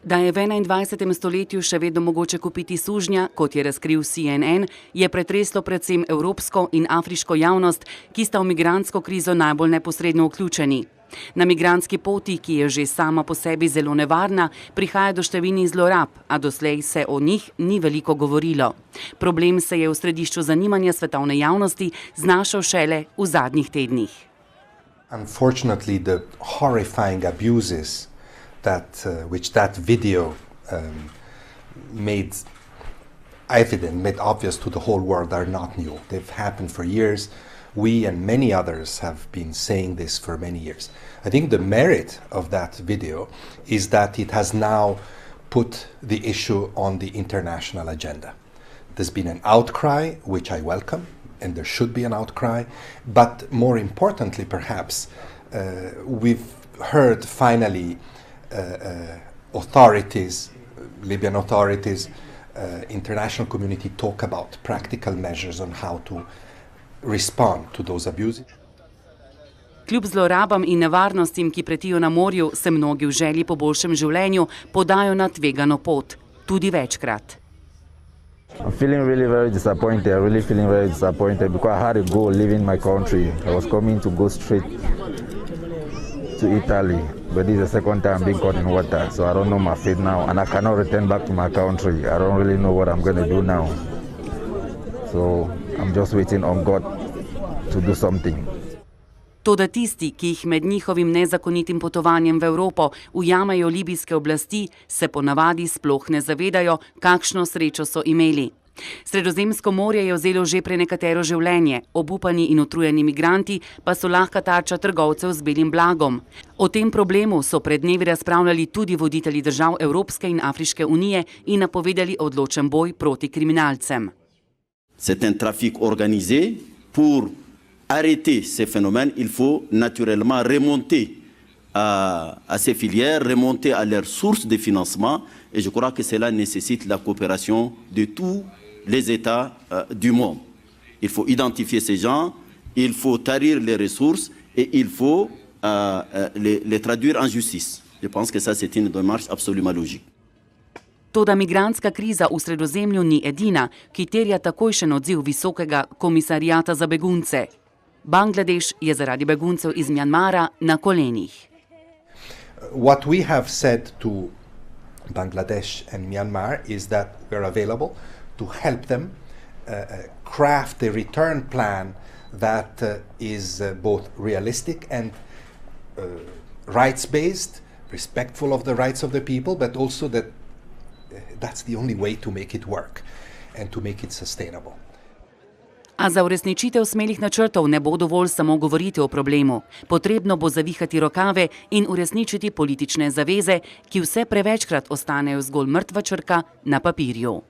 Da je v 21. stoletju še vedno mogoče kupiti sužnja, kot je razkril CNN, je pretreslo predvsem evropsko in afriško javnost, ki sta v migrantsko krizo najbolj neposredno vključeni. Na migrantski poti, ki je že sama po sebi zelo nevarna, prihaja do številnih zlorab, a doslej se o njih ni veliko govorilo. Problem se je v središču zanimanja svetovne javnosti znašel šele v zadnjih tednih. Unfortunately, the horrifying abuses which that video made evident, made obvious to the whole world are not new. They've happened for years. We and many others have been saying this for many years. I think the merit of that video is that it has now put the issue on the international agenda. There's been an outcry, which I welcome, and there should be an outcry, but more importantly perhaps, we've heard finally authorities, Libyan authorities, international community talk about practical measures on how to respond to those abuses. Kljub zlorabam in nevarnostim, ki pretijo na morju, se mnogi v želji po boljšem življenju podajo na tvegano pot, tudi večkrat. I'm feeling really disappointed because I had a goal leaving my country. I was coming to go straight to Italy, but this is the second time being caught in water, so I don't know my fate now, and I cannot return back to my country. I don't really know what I'm going to do now. So I'm just waiting on God to do something. Toda tisti, ki jih med njihovim nezakonitim potovanjem v Evropo ujamejo libijske oblasti, se ponavadi sploh ne zavedajo, kakšno srečo so imeli. Sredozemsko morje je vzelo že prenekatero življenje, obupani in utrujeni migranti pa so lahka tarča trgovcev z belim blagom. O tem problemu so pred dnevi razpravljali tudi voditelji držav Evropske in Afriške unije in napovedali odločen boj proti kriminalcem. C'est un trafic organisé. Pour arrêter ces phénomènes, il faut naturellement remonter à ces filières, remonter à leurs sources de financement, et je crois que cela nécessite la coopération de tous les États du monde. Il faut identifier ces gens, il faut tarir les ressources et il faut les traduire en justice. Je pense que ça c'est une démarche absolument logique. Toda migrantska kriza v Sredozemlju ni edina, ki terja takojšen odziv Visokega komisarijata za begunce. Bangladeš je zaradi beguncev iz Mjanmara na kolenih. What we have said to Bangladesh and Myanmar is that we're available to help them craft a return plan that is both realistic and rights-based, respectful of the rights of the people, but also that's the only way to make it work and to make it sustainable. A za uresničitev smelih načrtov ne bo dovolj samo govoriti o problemu. Potrebno bo zavihati rokave in uresničiti politične zaveze, ki vse prevečkrat ostanejo zgolj mrtva črka na papirju.